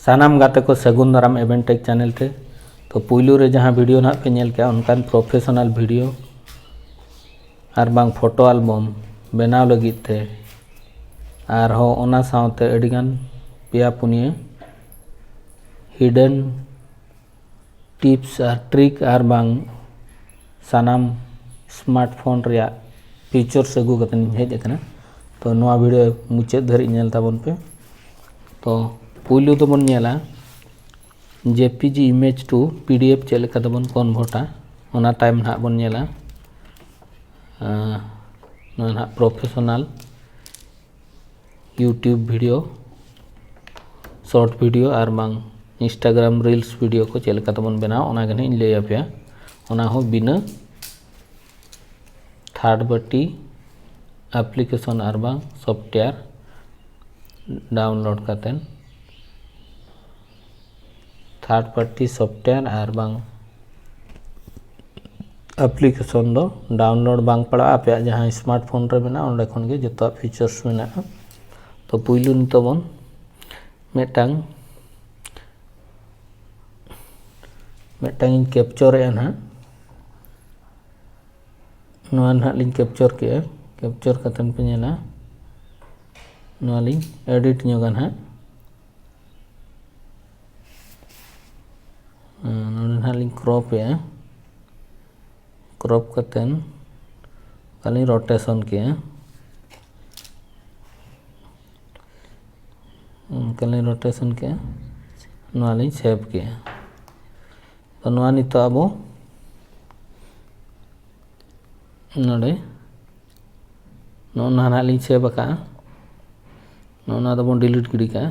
सानाम गाते को सगुन दाराम एवेंटेक चैनल थे तो पुइलू रे जहाँ वीडियो ना पे नेल के उनकान प्रोफेशनल वीडियो और बांग फोटो एल्बम बनाव लगी थे और हो ओना साउते अडिगान पेया पुनिया हिडन टिप्स और ट्रिक और बांग सानाम स्मार्टफोन रिया फीचर्स अगू कतन हेज अकना तो नवा वीडियो मुचाद धरि नेल ताबन पे तो पुइलू तो बन नेला JPG image to PDF check लेका तबन कन्वर्टा ओना टाइम ना बन नेला ना professional YouTube video short video और बांग इंस्टाग्राम रील्स वीडियो को चेक लेका तबन बनाओ ओना गने लय आपया ओना हो बिना थर्ड पार्टी एप्लीकेशन और बांग सॉफ्टवेयर डाउनलोड करते थर्ड पार्टी सॉफ्टवेयर और बांग एप्लीकेशन दो डाउनलोड बांग पड़ा आपे जहाँ स्मार्टफोन रे मेना ओंडे खन गे जतो फीचर्स मेना तो पुइलू नितो बन मेटांग कैप्चर ए ना नोआ ना लिंक कैप्चर के कैप्चर कतन पे नेला नोआ लिंक एडिट न्योगन हा नोना लिंक क्रॉप है क्रॉप कतन खाली रोटेशन के खाली रोटेशन के नोआ लिंक सेव के तो नोआ नितो आबो नोडे नोना ना लिंक सेव का नोना तो बन डिलीट गिडी का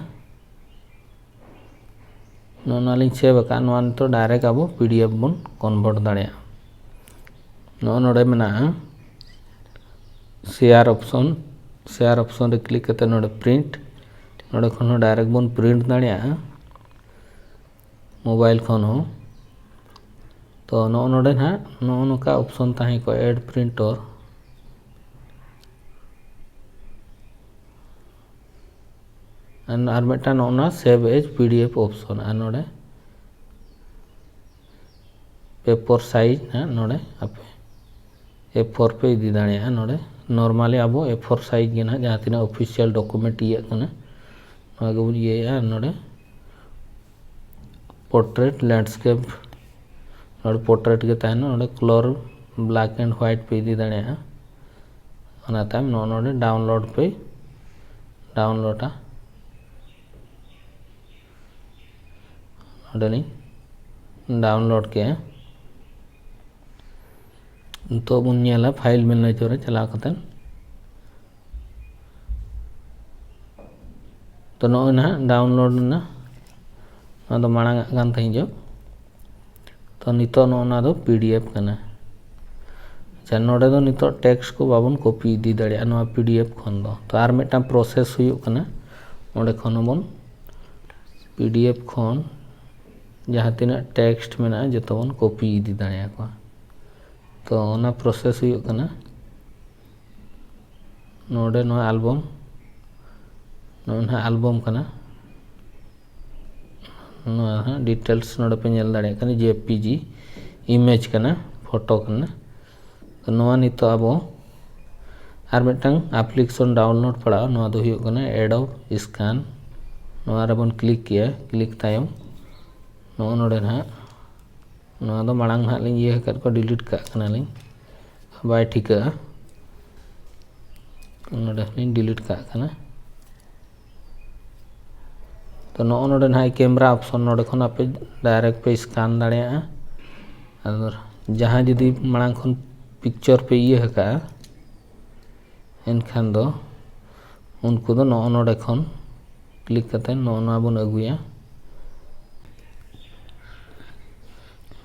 नोना लिंक सेव का नोआ नितो डायरेक्ट आबो पीडीएफ बन कन्वर्ट दाड़िया नोडे मेना शेयर ऑप्शन रे क्लिक करते नोडे प्रिंट नोडे खन डायरेक्ट बन प्रिंट दाड़िया मोबाइल खन हो तो नोडे ना नोका ऑप्शन ताहे को ऐड प्रिंटर और मेटा नोना सेव एज पीडीएफ ऑप्शन और नोडे पेपर साइज ना नोडे आपे A4 पे इदी दाड़िया नोडे नॉर्मली आबो A4 साइज गे ना जहाँ तीना ऑफिशियल डॉक्यूमेंट ये कना नोआ गेबो ये नोडे पोर्ट्रेट लैंडस्केप नोडे पोर्ट्रेट के ताहे नोडे कलर ब्लैक एंड व्हाइट पे इदी दाड़िया ओना ताम नोडे डाउनलोड पे डाउनलोडा डाउनलोड के तो बन नेला फाइल मेल चोरे चला कतन तो नो ना डाउनलोड ना तो मांग गान थी जो तो नितो ना दो पीडीएफ कना अच्छा नोडे दो नितो टेक्स्ट को बाबन कॉपी इदी दाड़िया नोआ पीडीएफ खन दो तो आर मेटा प्रोसेस हुयुग कना ओंडे खन बन पीडीएफ खन जहाँ तीना टेक्स्ट मेना जतो बन कॉपी इदी दाड़िया को तो ओना प्रोसेस हुयुग कना नोडे नो एल्बम नोना एल्बम कना नो डिटेल्स नोडे पे नेल दाड़िया कना जेपीजी इमेज कना फोटो कना तो नोआ नितो आबो आर मेटांग एप्लीकेशन डाउनलोड पड़ा नोआ दो हुयुग कना एडोब स्कैन नोआ रे बन क्लिक किया क्लिक तायम नो नोडे ना नोआ दो मांग ना लिंग ये कर को डिलीट का कना लिंग बाय ठीक है नोडे लिंग डिलीट का कना तो नोडे ना कैमरा ऑप्शन नोडे खन आपे डायरेक्ट पे स्कैन दाड़िया और जहाँ जदी मांग खन पिक्चर पे ये का एनखान दो उनको दो नोडे खन क्लिक करते नोना बन अगुया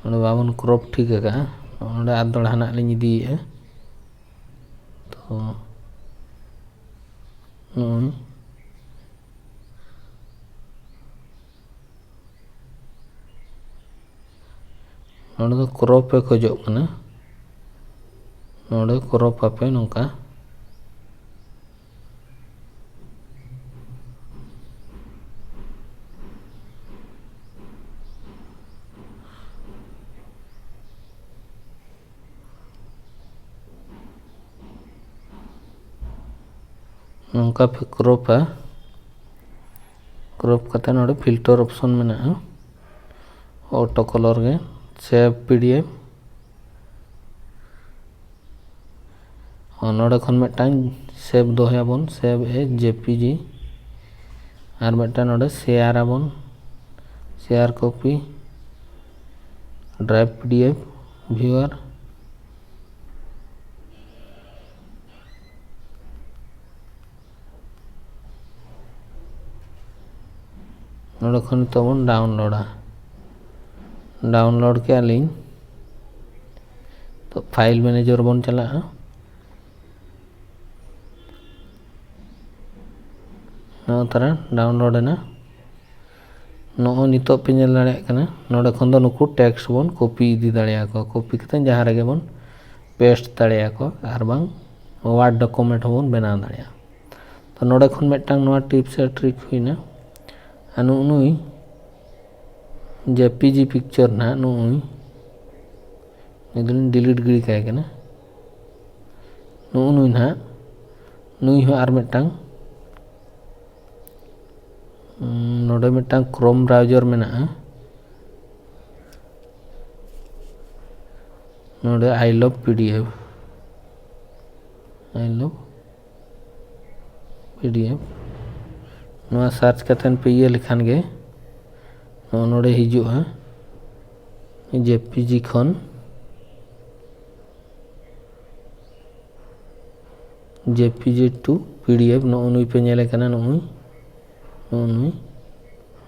बाबन क्रॉप ठीक है आदड़ा ना लिंग इदी तो नोडे तो क्रॉप पे खोजो कना नोडे क्रॉप आपे नोका नोंका पे क्रॉपा क्रॉप करते नोड़े फिल्टर ऑप्शन में ऑटो कलर के सेव पीडीएफ और नोड़े खन मिटांग सेव दोहयाबन सेव ए जेपीजी और मिटांग नोड़े शेयर आबन share copy drive PDF viewer नोड़े खन तो बन डाउनलोड के लिंक तो फाइल मैनेजर बन चला नौ तरह डाउनलोड ना नो नितो पे नेल दाड़े कना नोडे खन दो नुकु टेक्स्ट बन कॉपी इदी दाड़े को कॉपी कते जहां रेगे बन पेस्ट दाड़े को आर बांग वर्ड डॉक्यूमेंट बन बना दाड़े तो नोडे खन मिटांग नोआ टिप्स और ट्रिक हुइना अनु नुई जेपीजी पिक्चर ना नुई इदन डिलीट गिड़ी काय कना नुई ना नुई हो आर मिटांग नोडे मिटांग क्रोम ब्राउजर में नोडे आई लव पीडीएफ नोआ सर्च करते पे ये लिखान गे नोडे हिजुआ जेपीजी खन जेपीजी टू पीडीएफ नुई पे नेले कना नुई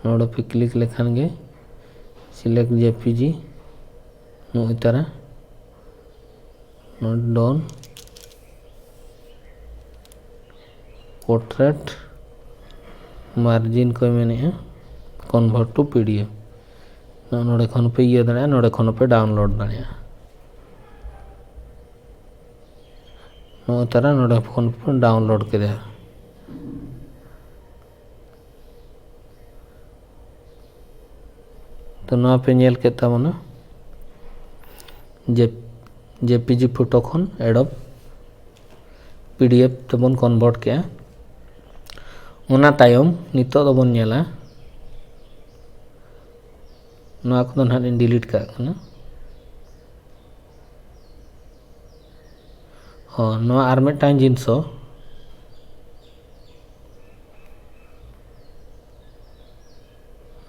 नोडे पे क्लिक लेखान गे सिलेक्ट जेपीजी नुई तरह नोट डन पोर्ट्रेट मार्जिन को मैंने कन्वर्ट टू पीडीएफ नोडे खन पे ये दाड़ा नोडे खन पे डाउनलोड दाड़ा नो तरह नोडे फोन पे डाउनलोड के तो ना पे नेल के तबना जेपीजी फोटो खन एडोब पीडीएफ तबन कन्वर्ट के उना तायम नितो दबन नेला ना को ना डिलीट का कना हाँ नो आर मिटांग जिनसो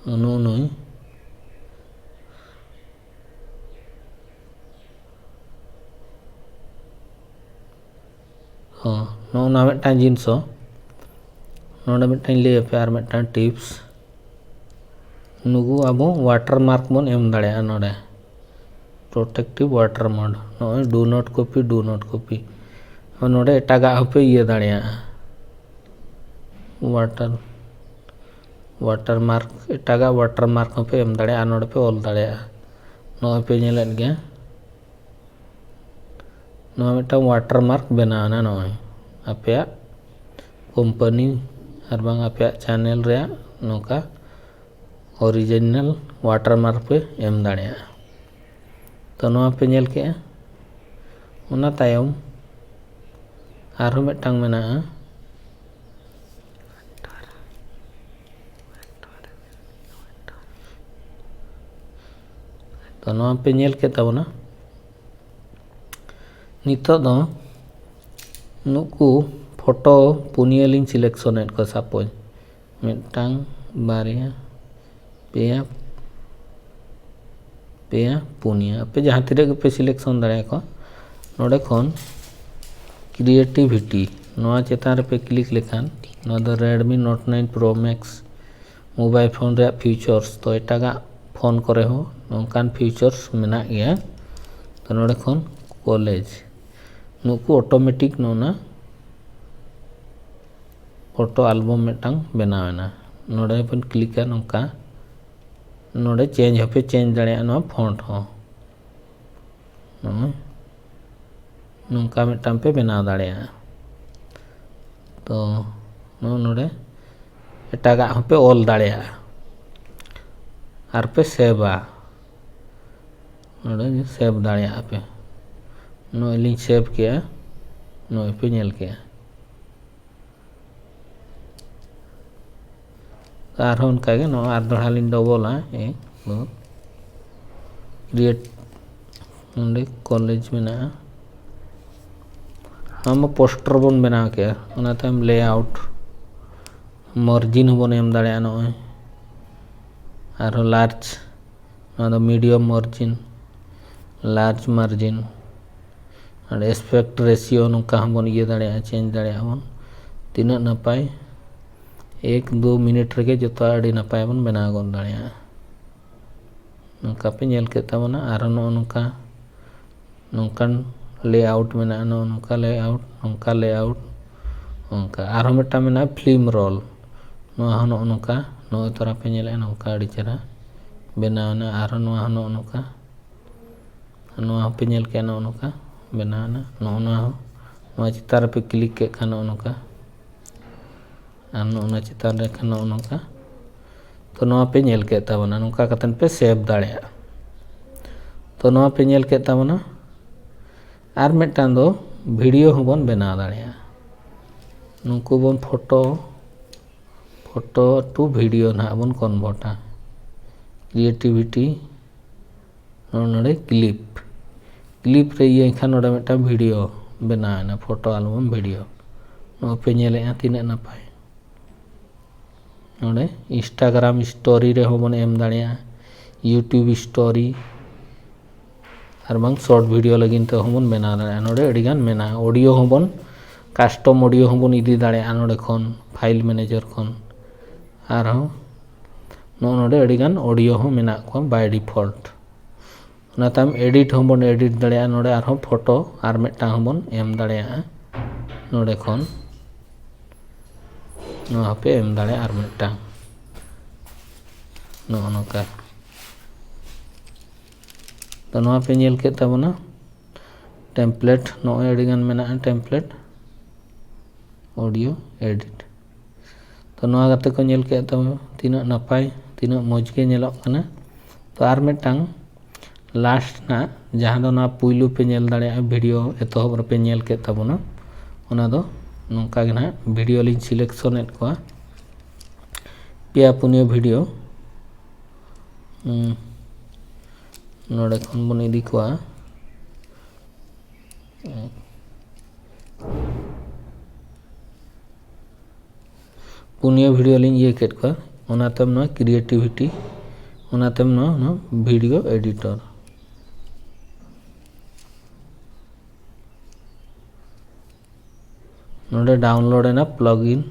नुई हाँ नो ना मिटांग जिनसो नोडे मिटांग ले पे आर मिटांग टिप्स नुगु अब वाटर मार्क बन एम दाड़े नोडे प्रोटेक्टिव वाटर मोड नो डू नॉट कॉपी और नोडे एटागा पे ये दाड़े वाटर मार्क एटागा वाटर मार्क पे एम दाड़े नोडे पे ऑल दाड़े नो पे नेलेन गे नो मिटांग वाटर मार्क बनाना नो आपे कंपनी और बांग आपे चैनल रे नोका ओरिजिनल वाटर मार्क पे एम दाड़े तो नोआ पे नेल के उना तायम आरो मिटांग मेना तो नोआ पे नेल के तबना नितो दो नुकु फोटो पुनिया लिंग सिलेक्शन को सपोज मिटांग बारिया पेया पुनिया पे जहाँ तीरे पे सिलेक्शन दाड़े को नोडे खन क्रिएटिविटी नोआ चेतान पे क्लिक लेखान नोआ दो Redmi note 9 pro max mobile phone रे फीचर्स तो एटागा फोन करे हो नोकान फीचर्स मेना गया तो नोडे खन कॉलेज नुकु ऑटोमेटिक नोना फोटो एल्बम मिटांग बनावेना नोडे पे क्लिक नोका नोडे चेंज होपे चेंज दाड़े नो फॉन्ट हो नोका मिटांग पे बना दाड़े तो नोडे एटागा होपे ऑल दाड़े आर पे सेवा नोडे सेव दाड़े पे नो लिंक सेव किया नो पे नेल किया आरहों उनकागे नो आर दोड़ा लिंग डबल एक दो क्रिएट नोंडे कॉलेज में ना हम पोस्टर बन बना के उनाते हम लेआउट मार्जिन बन एम दाड़े नॉय आरो लार्ज ना मीडियम मार्जिन लार्ज मार्जिन और एस्पेक्ट रेशियो नौका हम बन ये दाड़े चेंज दाड़े बन तीना नपाय 1-2 मिनट रे जो अड़ी नपाय बन बना गन दाड़े नौका पे नेल के तबना आरो नौका नौकान लेआउट में ना नौका लेआउट नौका आरो मिटा में ना फिल्म रोल नौका नो तोरा पे नेले नौका अड़ी चेहरा बनावना आरो नौका नो पे नेल के नौका बनाना नो चितार पे क्लिक के खान नौका और नो चितार रे खान नौका तो नो पे नेल के तबना नौका कतन पे सेव दाड़े तो नो पे नेल के तबना आर मिटान दो वीडियो होबन बना दाड़े नुकु बन फोटो टू वीडियो ना बन कन्वर्टा क्रिएटिविटी नोड़े क्लिप रे ये खान नोड़े मिटा वीडियो बनाना फोटो एल्बम वीडियो नो पे नेले तीना नपाय नोड़े इंस्टाग्राम स्टोरी रे होबन एम दाड़े यूट्यूब स्टोरी और बांग शॉर्ट वीडियो लगिन तो होबन बना दाड़े नोड़े अड़ीगान मेना ऑडियो होबन कस्टम ऑडियो होबन इदी दाड़े नोड़े खन फाइल मैनेजर खन और नोड़े अड़ीगान ऑडियो हो मेना को बाय डिफॉल्ट नाताम एडिट होबन एडिट दाड़े नोड़े और फोटो और मिटा होबन एम दाड़े नोड़े खन नो पे एम दाड़े और मिटा नो नोका तो नो पे नेल के तबना टेम्पलेट नो एडिगान मेना टेम्पलेट ऑडियो एडिट तो नो गाते को नेल के तब तीना नपाय तीना मौज के नेलक कना तो आर मिटांग लास्ट ना जहाँ दो ना पुइलू पे नेल दाड़े वीडियो एतहब पे नेल के तबना ओना दो नौका गे ना वीडियो लिंग सिलेक्शन एड को पेया पुनिया वीडियो नोड़े खन बन इदी को पुनिया वीडियो लिंग ये केट को ओनातेम ना क्रिएटिविटी ओनातेम ना वीडियो एडिटर नोड़े डाउनलोड ना प्लगइन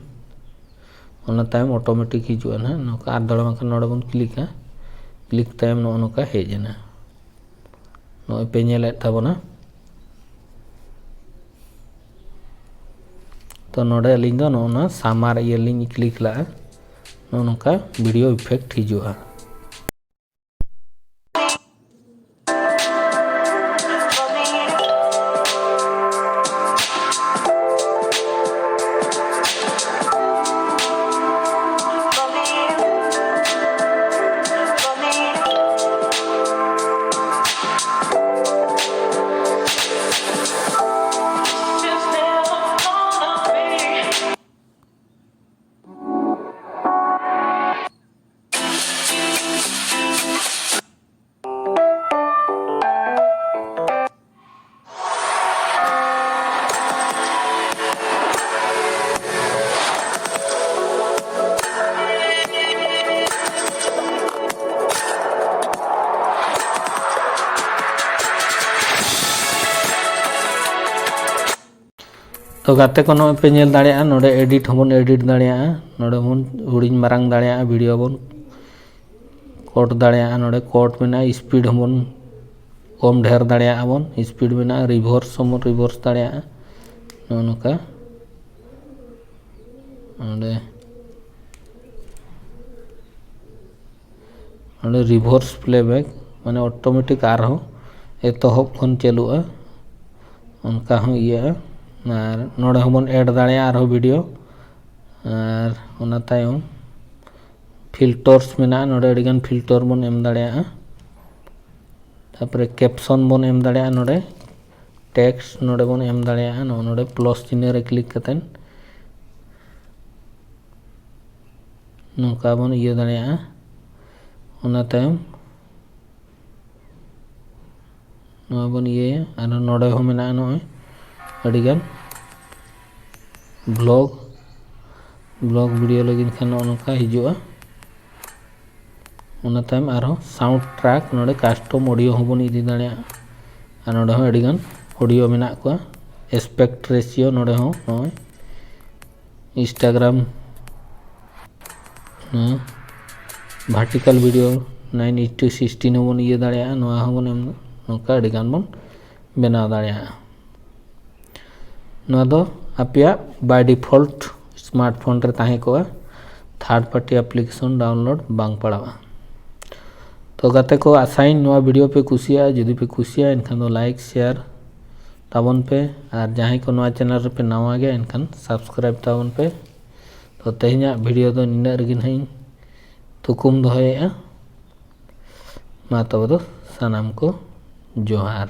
ओना तायम ऑटोमेटिक हिजुआ ना नौका आर दड़ा माखन नोड़े बन क्लिक तायम नो नौका हेजना नो पे नेले तबना तो नोड़े अलिंग दो नोना सामार ये लिंग क्लिक ला नो नौका वीडियो इफेक्ट हिजुआ तो गाते को नो पे नेल दाड़े नोड़े एडिट होबन एडिट दाड़े नोड़े बन हुडिंग मारांग दाड़े वीडियो बन कोट दाड़े नोड़े कोट में स्पीड होबन कम ढेर दाड़े बन स्पीड में रिभर्स होबन रिभर्स दाड़े नो नोका नोड़े नोड़े रिभर्स प्लेबैक माने ऑटोमेटिक आरो एतहब खन चलुआ उनका हो ये और नोड़े होबन ऐड दाड़े आरो वीडियो और ओना तायम फिल्टर्स में नोड़े अड़ीगान फिल्टर बन एम दाड़े तापरे कैप्शन बन एम दाड़े नोड़े टेक्स्ट नोड़े बन एम दाड़े नोड़े प्लस चिन्ह रे क्लिक कतेन नौका बन इया दाड़ेयागा ओना तायम नोआ बन इया और नोडे हो मेना नोय अडिगान ब्लॉग वीडियो लगिन खान नौका हिजुआ ओना तायम आरो साउंड ट्रैक नोडे कस्टम ऑडियो हो बन इदी दाड़ेयागा और नोडे हो अडिगान ऑडियो मेना को एस्पेक्ट रेशियो नोडे हो नोय इंस्टाग्राम वर्टिकल वीडियो 9:16 बन इया दाड़ेयागा नोआ हो बन नौका अडिगान बन बनाव दाड़ेयागा नोआ दो आपेया बाय डिफॉल्ट स्मार्टफोन रे ताहे को थर्ड पार्टी एप्लीकेशन डाउनलोड बांग पड़ावा तो गाते को आसाइन नोआ वीडियो पे कुसिया जुदी पे कुसिया इनखान दो लाइक शेयर ताबन पे और जहां को नोआ चैनल रे पे नवा गया इनखान सब्सक्राइब ताबन पे तो तेहना वीडियो दो निना रगिन हई तुकुम दोहयेगा मा तब दो सनाम को जोहार।